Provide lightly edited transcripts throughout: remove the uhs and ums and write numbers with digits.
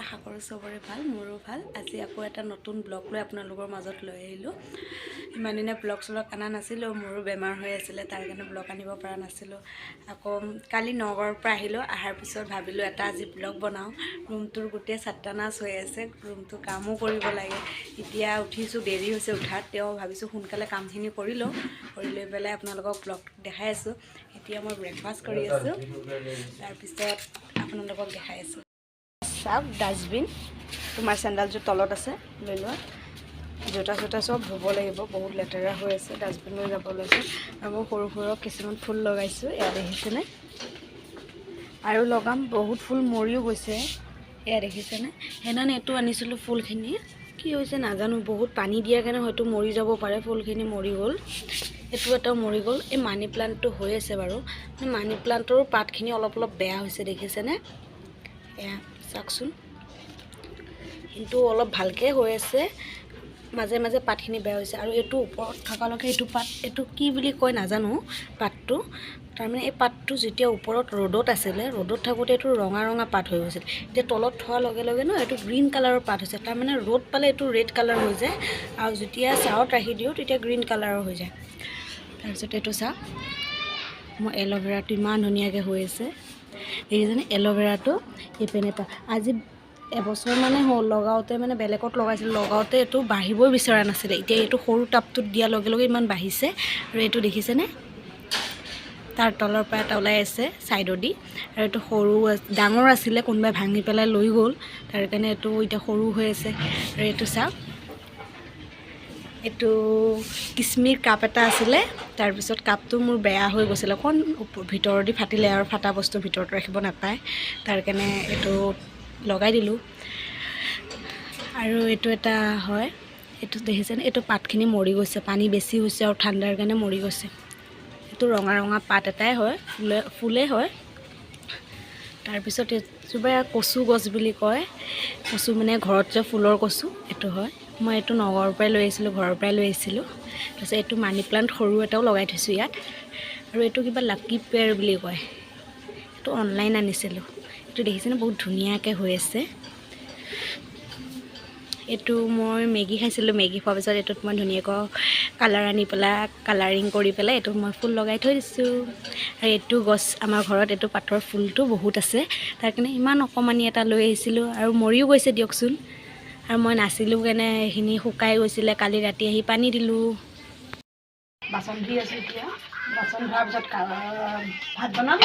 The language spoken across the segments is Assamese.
আশা কৰোঁ চবৰে ভাল, মোৰো ভাল। আজি আকৌ এটা নতুন ব্লগ লৈ আপোনালোকৰ মাজত লৈ আহিলোঁ। ইমান দিনে ব্লগ চলগ অনা নাছিলোঁ, মোৰো বেমাৰ হৈ আছিলে, তাৰ কাৰণে ব্লগ আনিব পৰা নাছিলোঁ। আকৌ কালি নগৰৰ পৰা আহিলোঁ, অহাৰ পিছত ভাবিলোঁ এটা আজি ব্লগ বনাওঁ। ৰুমটোৰ গোটেই চাট্টানাচ হৈ আছে, ৰুমটো কামো কৰিব লাগে। এতিয়া উঠিছোঁ, দেৰি হৈছে উঠাত, তেওঁ ভাবিছোঁ সোনকালে কামখিনি কৰি লওঁ, কৰি লৈ পেলাই আপোনালোকক ব্লগ দেখাই আছোঁ। এতিয়া মই ব্ৰেকফাষ্ট কৰি আছোঁ, তাৰপিছত আপোনালোকক দেখাই আছোঁ। চাওক ডাষ্টবিন, তোমাৰ চেণ্ডেলযোৰ তলত আছে, লৈ লোৱা। জোতা চোতা চব ধুব লাগিব, বহুত লেতেৰা হৈ আছে, ডাষ্টবিন লৈ যাব লৈছোঁ। আৰু মই সৰু সৰু কিছুমান ফুল লগাইছোঁ, এয়া দেখিছেনে? আৰু লগাম, বহুত ফুল মৰিও গৈছে, এয়া দেখিছেনে? সেইদিনা এইটো আনিছিলোঁ ফুলখিনি, কি হৈছে নাজানো, বহুত পানী দিয়াৰ কাৰণে হয়তো মৰি যাব পাৰে, ফুলখিনি মৰি গ'ল। এইটো এটাও মৰি গ'ল। এই মানি প্লাণ্টটো হৈ আছে বাৰু, মানি প্লাণ্টৰো পাতখিনি অলপ অলপ বেয়া হৈছে, দেখিছেনে? এয়া চাওকচোন, কিন্তু অলপ ভালকৈ হৈ আছে, মাজে মাজে পাতখিনি বেয়া হৈছে। আৰু এইটো ওপৰত থকালৈকে এইটো পাত, এইটো কি বুলি কয় নাজানো পাতটো, তাৰমানে এই পাতটো যেতিয়া ওপৰত ৰ'দত আছিলে, ৰ'দত থাকোঁতে এইটো ৰঙা ৰঙা পাত হৈ গৈছিল। এতিয়া তলত থোৱাৰ লগে লগে ন এইটো গ্ৰীণ কালাৰৰ পাত হৈছে, তাৰমানে ৰ'দ পালে এইটো ৰেড কালাৰ হৈ যায়, আৰু যেতিয়া ছাঁত ৰাখি দিওঁ তেতিয়া গ্ৰীণ কালাৰৰ হৈ যায়। তাৰপিছত এইটো চাওক, মোৰ এল'ভেৰাটো ইমান ধুনীয়াকৈ হৈ আছে, দেখিছেনে? এল'ভেৰাটো এইপিনে আজি এবছৰ মানে হ'ল লগাওঁতে, মানে বেলেগত লগাইছিলোঁ, লগাওঁতে এইটো বাঢ়িবই বিচৰা নাছিলে। এতিয়া এইটো সৰু টাবটোত দিয়াৰ লগে লগে ইমান বাঢ়িছে। আৰু এইটো দেখিছেনে? তাৰ তলৰ পৰা এটা ওলাই আছে ছাইডদি, আৰু এইটো সৰু ডাঙৰ আছিলে, কোনোবাই ভাঙি পেলাই লৈ গ'ল, তাৰ কাৰণে এইটো এতিয়া সৰু হৈ আছে। আৰু এইটো চাওক, এইটো কিচমিৰ কাপ এটা আছিলে, তাৰপিছত কাপটো মোৰ বেয়া হৈ গৈছিলে, অকণ ভিতৰৰ দি ফাটিলে, আৰু ফাটা বস্তু ভিতৰত ৰাখিব নাপায়, তাৰ কাৰণে এইটো লগাই দিলোঁ। আৰু এইটো এটা হয়, এইটো দেখিছেনে? এইটো পাতখিনি মৰি গৈছে, পানী বেছি হৈছে আৰু ঠাণ্ডাৰ কাৰণে মৰি গৈছে। এইটো ৰঙা ৰঙা পাত এটাই হয়, ফুলেই হয়। তাৰপিছত এইজোপা কচু গছ বুলি কয়, কচু মানে ঘৰত যে ফুলৰ কচু, এইটো হয়। মই এইটো নগৰৰ পৰাই লৈ আহিছিলোঁ, ঘৰৰ পৰাই লৈ আহিছিলোঁ। তাৰপিছত এইটো মানি প্লাণ্ট সৰু এটাও লগাই থৈছোঁ ইয়াত। আৰু এইটো কিবা লাকি পেয়াৰ বুলি কয়, এইটো অনলাইন আনিছিলোঁ। এইটো দেখিছেনে? বহুত ধুনীয়াকৈ হৈ আছে। এইটো মই মেগী খাইছিলোঁ, মেগী খোৱাৰ পিছত এইটোত মই ধুনীয়াকৈ কালাৰ আনি পেলাই, কালাৰিং কৰি পেলাই এইটোত মই ফুল লগাই থৈ দিছোঁ। আৰু এইটো গছ আমাৰ ঘৰত, এইটো পাতৰ ফুলটো বহুত আছে, তাৰ কাৰণে ইমান অকণমানি এটা লৈ আহিছিলোঁ, আৰু মৰিও গৈছে দিয়কচোন। আৰু মই নাছিলোঁ কাৰণে এইখিনি শুকাই গৈছিলে, কালি ৰাতি আহি পানী দিলোঁ। বাচন ধুই আছোঁ এতিয়া, বাচন ধোৱাৰ পিছত ভাত বনাম,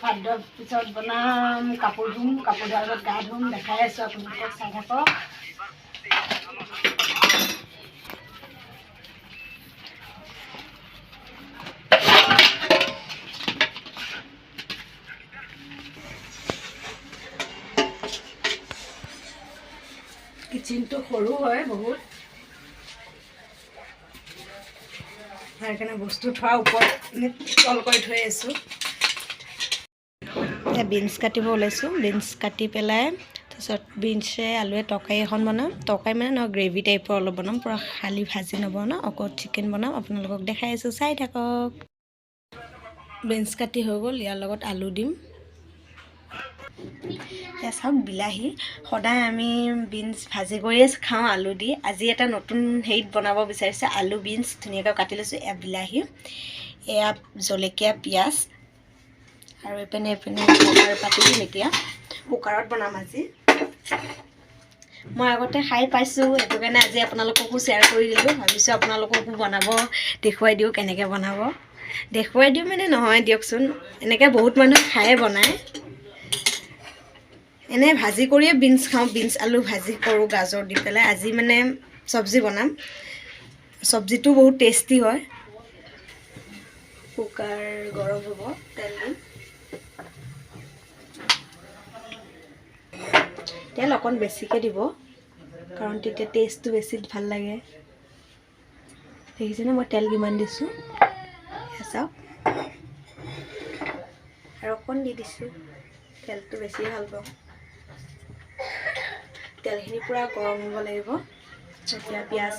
ভাত ধোৱাৰ পিছত বনাম, কাপোৰ ধুম, কাপোৰ ধোৱাৰ পিছত গা ধুম, দেখাই আছোঁ আপোনালোকক, চাই থাকক। কিচেনটো সৰু হয় বহুত, সেইকাৰণে বস্তু থোৱাৰ ওপৰত তল কৰি থৈ আছোঁ। এতিয়া বিনছ কাটিব ওলাইছোঁ, বিনছ কাটি পেলাই তাৰপিছত বিনছে আলুৱে তৰকাৰী এখন বনাম, তৰকাৰী মানে নহয়, গ্ৰেভি টাইপৰ অলপ বনাম, পূৰা খালী ভাজি নবনাওঁ, অকল চিকেন বনাম, আপোনালোকক দেখাই আছোঁ, চাই থাকক। বিনছ কাটি হৈ গ'ল, ইয়াৰ লগত আলু দিম। এয়া চাওক, বিলাহী, সদায় আমি বিনছ ভাজি কৰিয়ে খাওঁ আলু দি, আজি এটা নতুন হেৰিত বনাব বিচাৰিছে, আলু বিনছ ধুনীয়াকৈ কাটি লৈছোঁ। এয়া বিলাহী, এয়া জলকীয়া, পিঁয়াজ, আৰু এইপিনে কুকাৰ পাতি দিম। এতিয়া কুকাৰত বনাম আজি। মই আগতে খাই পাইছোঁ, সেইটো কাৰণে আজি আপোনালোককো শ্বেয়াৰ কৰি দিলোঁ, ভাবিছোঁ আপোনালোককো বনাব দেখুৱাই দিওঁ, কেনেকৈ বনাব। দেখুৱাই দিওঁ মানে নহয় দিয়কচোন, এনেকৈ বহুত মানুহে খায়ে বনায়। এনেই ভাজি কৰিয়ে বিনছ খাওঁ, বিনছ আলু ভাজি কৰোঁ গাজৰ দি পেলাই। আজি মানে চব্জি বনাম, চব্জিটো বহুত টেষ্টি হয়। কুকাৰ গৰম হ'ব, তেল দিম, তেল অকণ বেছিকৈ দিব, কাৰণ তেতিয়া টেষ্টটো বেছি ভাল লাগে। দেখিছেনে মই তেল কিমান দিছোঁ, চাওক, আৰু অকণ দি দিছোঁ, তেলটো বেছি ভাল পাওঁ। তেলখিনি পূৰা গৰম হ'ব লাগিব, তেতিয়া পিঁয়াজ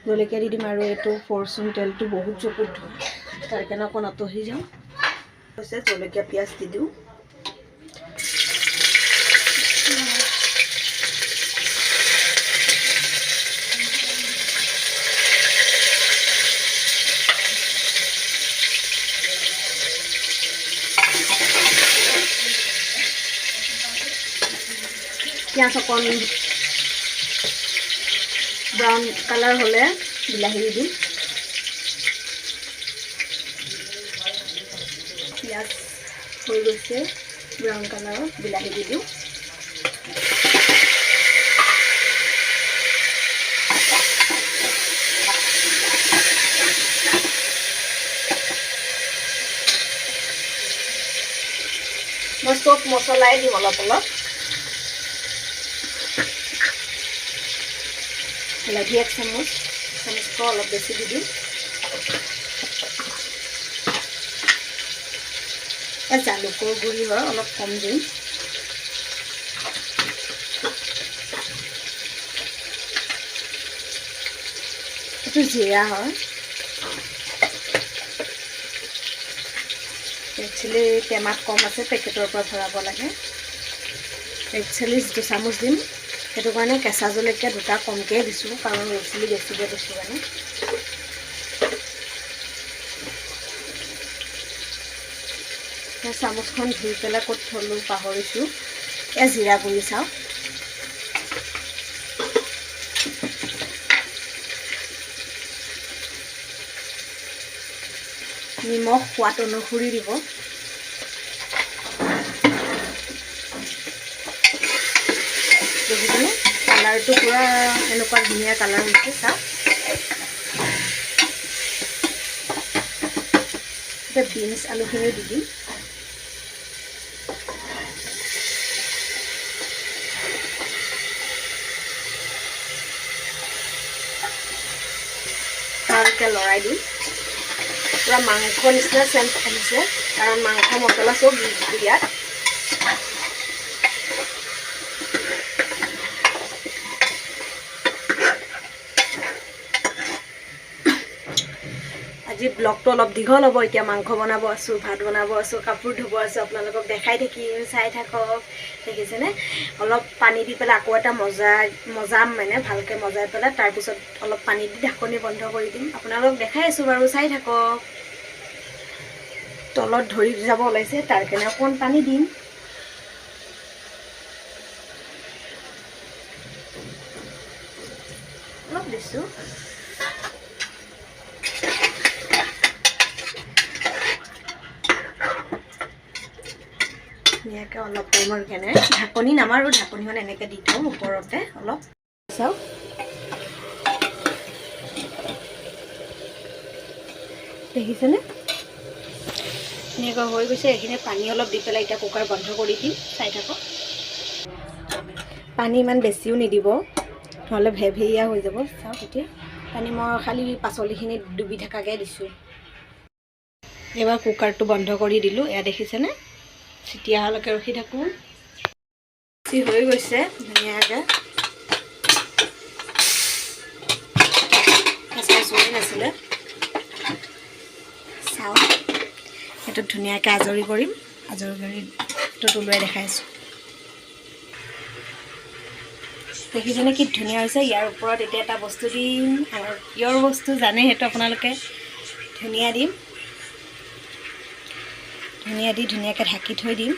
জলকীয়া দি দিম। আৰু এইটো ফৰচুন তেলটো বহুত চকুত ধৰে, তাৰ কাৰণে অকণ আঁতহি যাওঁ, জলকীয়া পিঁয়াজ দি দিওঁ। পিঁয়াজ অকণ ব্ৰাউন কালাৰ হ'লে বিলাহী দি দিম। পিঁয়াজ হৈ গৈছে ব্ৰাউন কালাৰৰ, বিলাহী দি দিওঁ। মই চব মছলাই দিম অলপ অলপ। হালধি 1 চামুচ, চামুচকৈ অলপ বেছি দি দিম। জালুকৰ গুড়ি হয়, অলপ কম দিম। এইটো জিৰা হয়। একচুৱেলি টেমাত কম আছে, পেকেটৰ পৰা ভৰাব লাগে। একচুৱেলি 2 চামুচ দিম, সেইটো কাৰণে কেঁচা জলকীয়া 2টা কমকৈ দিছোঁ, কাৰণ একচুৱেলি বেছিকৈ দিছোঁ মানে। চামুচখন ধুই পেলাই ক'ত থলোঁ পাহৰিছোঁ। এয়া জিৰা গুড়ি চাওঁ। নিমখ সোৱাদ অনুসৰি দিব। দেখিছেনে কালাৰটো পূৰা এনেকুৱা ধুনীয়া কালাৰ হৈছে, চাওক। এতিয়া বিনছ আলুখিনি দি দিম। ভালকৈ লৰাই দিম। পূৰা মাংস নিচিনা চেণ্ট আহিছে, কাৰণ মাংস মছলা চব দিছোঁ ইয়াত। আজি ব্লগটো অলপ দীঘল হ'ব। এতিয়া মাংস বনাব আছোঁ, ভাত বনাব আছোঁ, কাপোৰ ধুব আছোঁ, আপোনালোকক দেখাই থাকিম, চাই থাকক। দেখিছেনে অলপ পানী দি পেলাই আকৌ এটা মজাম মানে ভালকৈ মজাই পেলাই তাৰপিছত অলপ পানী দি ঢাকনি বন্ধ কৰি দিম। আপোনালোকক দেখাই আছোঁ বাৰু, চাই থাকক। তলত ধৰি যাব ওলাইছে, তাৰ কাৰণে অকণমান পানী দিম। অলপ দিছোঁ। ধুনীয়াকৈ অলপ টাইমৰ কাৰণে ঢাকনি নামাৰোঁ, ঢাকনিখন এনেকৈ দি থওঁ ওপৰতে অলপ। চাওক দেখিছেনে ধুনীয়াকৈ হৈ গৈছে। এইখিনি পানী অলপ দি পেলাই এতিয়া কুকাৰ বন্ধ কৰি দিম, চাই থাকক। পানী ইমান বেছিও নিদিব, নহ'লে ভেভেৰীয়া হৈ যাব। চাওক এতিয়া পানী মই খালি পাচলিখিনি ডুবি থকাকৈ দিছোঁ। এবাৰ কুকাৰটো বন্ধ কৰি দিলোঁ। এয়া দেখিছেনে, চিটিয়া অহালৈকে ৰখি থাকোঁ। হৈ গৈছে ধুনীয়াকৈ। চোৱাই নাছিলে, চাওক সেইটো ধুনীয়াকৈ আজৰি কৰিম। আজৰি কৰি টোত ওলোৱাই দেখাইছোঁ। দেখিছেনে কি ধুনীয়া হৈছে। ইয়াৰ ওপৰত এতিয়া এটা বস্তু দিম, আৰু পিয়ৰ বস্তু জানে সেইটো আপোনালোকে। ধুনীয়া দিম, ধুনীয়া দি ধুনীয়াকৈ ঢাকি থৈ দিম।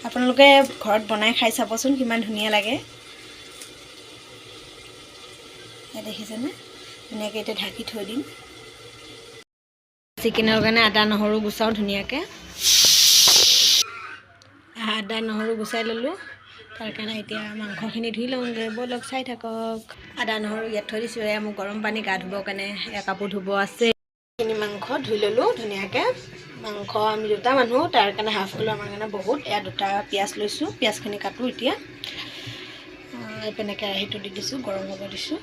আপোনালোকে ঘৰত বনাই খাই চাবচোন, কিমান ধুনীয়া লাগে। দেখিছেনে ধুনীয়াকৈ এতিয়া ঢাকি থৈ দিম। চিকেনৰ কাৰণে আদা নহৰু গুচাওঁ ধুনীয়াকৈ। আদা নহৰু গুচাই ল'লোঁ, তাৰ কাৰণে এতিয়া মাংসখিনি ধুই লওঁগৈ, ব'লক চাই থাকক। আদা নহৰু ইয়াত থৈ দিছোঁ। এয়া মোক গৰম পানী গা ধুবৰ কাৰণে, এয়া কাপোৰ ধুব আছে। এইখিনি মাংস ধুই ল'লোঁ ধুনীয়াকৈ। মাংস আমি 2টা মানুহ, তাৰ কাৰণে হাফ কিলো আমাৰ কাৰণে বহুত। এয়া 2টা পিঁয়াজ লৈছোঁ, পিঁয়াজখিনি কাটোঁ এতিয়া। এইপিনে কেৰাহীটো দি দিছোঁ, গৰম হ'ব দিছোঁ।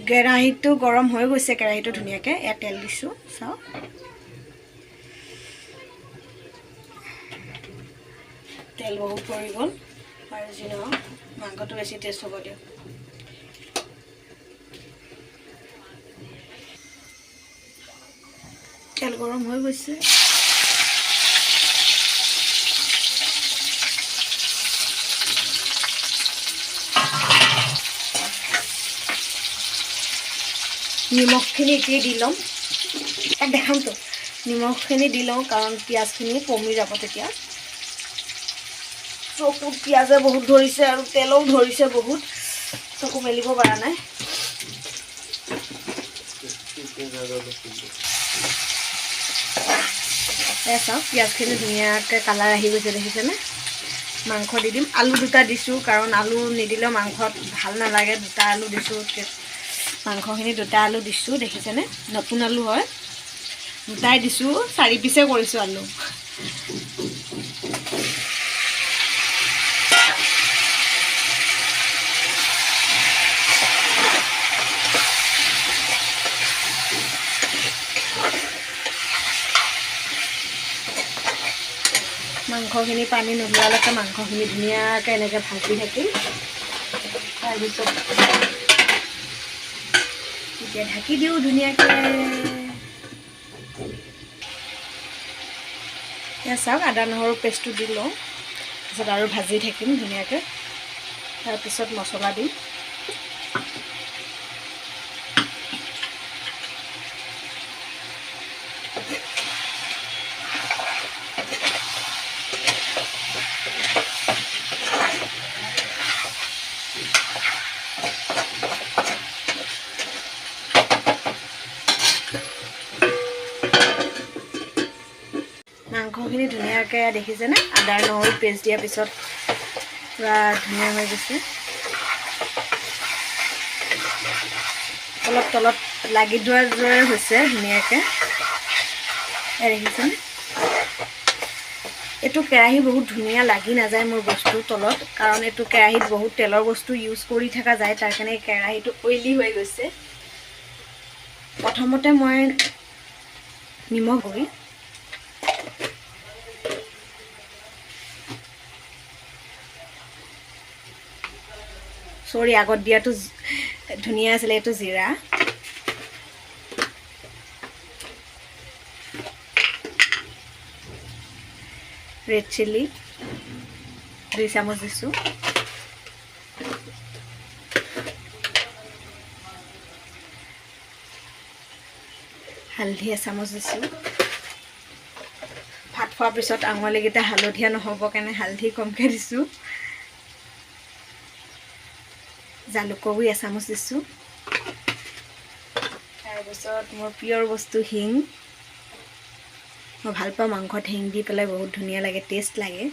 কেৰাহীটো গৰম হৈ গৈছে, কেৰাহীটো ধুনীয়াকৈ। এয়া তেল দিছোঁ, চাওক। তেল বহুত পৰি গ'ল, আৰু যি নহওক মাংসটো বেছি টেষ্ট হ'ব দিয়ক। তেল গৰম হৈ গৈছে। নিমখখিনি এতিয়াই দি ল'ম। দেখামতো নিমখখিনি দি লওঁ কাৰণ পিঁয়াজখিনি কমি যাব তেতিয়া। চকুত পিঁয়াজে বহুত ধৰিছে আৰু তেলো ধৰিছে বহুত, চকু মেলিব পৰা নাই। চাওক পিঁয়াজখিনি ধুনীয়াকৈ কালাৰ আহি গৈছে দেখিছেনে। মাংস দি দিম। আলু দুটা দিছোঁ কাৰণ আলু নিদিলেও মাংসত ভাল নালাগে। দুটা আলু দিছোঁ, মাংসখিনি দুটা আলু দিছোঁ দেখিছেনে। নতুন আলু হয়, দুটাই দিছোঁ, 4 পিছে কৰিছোঁ আলু। মাংসখিনি পানী নোলোৱালৈকে মাংসখিনি ধুনীয়াকৈ এনেকৈ ভাজি থাকিম। তাৰপিছত এতিয়া ঢাকি দিওঁ ধুনীয়াকৈ। এতিয়া চাওক আদা নহৰু পেষ্টটো দি লওঁ, তাৰপিছত আৰু ভাজি থাকিম ধুনীয়াকৈ। তাৰপিছত মছলা দিম। মাংসখিনি ধুনীয়াকৈ দেখিছেনে, আদা নহৰু পেষ্ট দিয়াৰ পিছত পূৰা ধুনীয়া হৈ গৈছে। অলপ তলত লাগি যোৱাৰ দৰে হৈছে ধুনীয়াকৈ, দেখিছেনে। এইটো কেৰাহী বহুত ধুনীয়া লাগি নাযায় মোৰ বস্তুৰ তলত, কাৰণ এইটো কেৰাহীত বহুত তেলৰ বস্তু ইউজ কৰি থকা যায়, তাৰ কাৰণে কেৰাহীটো অইলি হৈ গৈছে। প্ৰথমতে মই নিমখ গুড়ি আগত দিয়াটো ধুনীয়া আছিলে, এইটো জিৰা, ৰেড চিলি 2 চামুচ দিছোঁ, হালধি 1 চামুচ দিছোঁ। ভাত খোৱাৰ পিছত আঙুলিকেইটা হালধীয়া নহ'বৰ কাৰণে হালধি কমকৈ দিছোঁ। জালুকৰ গুড়ি 1 চামুচ দিছোঁ। তাৰপিছত মোৰ প্ৰিয় বস্তু হিং। মই ভাল পাওঁ মাংসত হিং দি পেলাই, বহুত ধুনীয়া লাগে, টেষ্ট লাগে।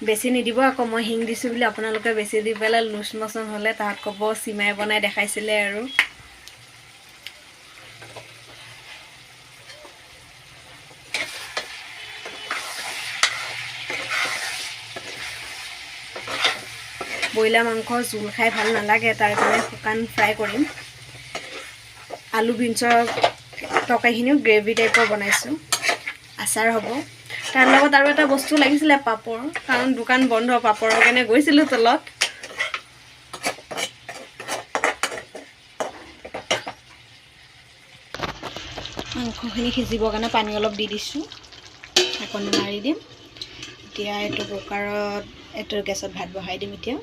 বেছি নিদিব আকৌ, মই হিং দিছোঁ বুলি আপোনালোকে বেছি দি পেলাই লুজ মচন হ'লে তাত ক'ব চিমাই বনাই দেখাইছিলে আৰু। ব্ৰইলাৰ মাংস জোল খাই ভাল নালাগে, তাৰ কাৰণে শুকান ফ্ৰাই কৰিম। আলু বিনছৰ তৰকাৰীখিনিও গ্ৰেভি টাইপৰ বনাইছোঁ। আচাৰ হ'ব। তাৰ লগত আৰু এটা বস্তু লাগিছিলে, পাপৰ, কাৰণ দোকান বন্ধ, পাপৰৰ কাৰণে গৈছিলোঁ তলত। মাংসখিনি সিজিবৰ কাৰণে পানী অলপ দি দিছোঁ, ঢাকনি মাৰি দিম। এতিয়া এইটো কুকাৰত, এইটো গেছত ভাত বহাই দিম। এতিয়া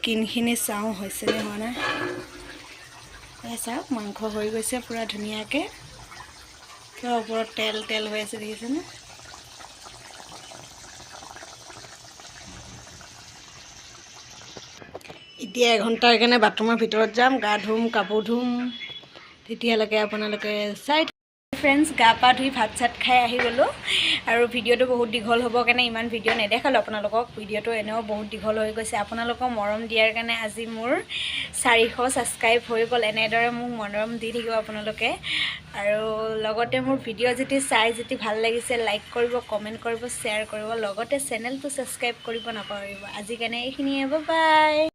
কিনখিনি চাওঁ হৈছেনে হোৱা নাই। চাওক মাংস হৈ গৈছে পূৰা ধুনীয়াকৈ, কিবা ওপৰত তেল তেল হৈ আছে দেখিছেনে। এতিয়া এঘণ্টাৰ কাৰণে বাথৰুমৰ ভিতৰত যাম, গা ধুম, কাপোৰ ধুম, তেতিয়ালৈকে আপোনালোকে চাই। ফ্ৰেণ্ডছ, গা পা ধুই ভাত চাত খাই আহি গ'লোঁ, আৰু ভিডিঅ'টো বহুত দীঘল হ'বৰ কাৰণে ইমান ভিডিঅ' নেদেখালোঁ আপোনালোকক। ভিডিঅ'টো এনেও বহুত দীঘল হৈ গৈছে। আপোনালোকক মৰম দিয়াৰ কাৰণে আজি মোৰ 400 ছাবস্ক্ৰাইব হৈ গ'ল। এনেদৰে মোক মৰম দি থাকিব আপোনালোকে, আৰু লগতে মোৰ ভিডিঅ' যদি ভাল লাগিছে লাইক কৰিব, কমেণ্ট কৰিব, শ্বেয়াৰ কৰিব, লগতে চেনেলটো ছাবস্ক্ৰাইব কৰিব নাপাহৰিব। আজিৰ কাৰণে এইখিনিয়ে, বাই বাই।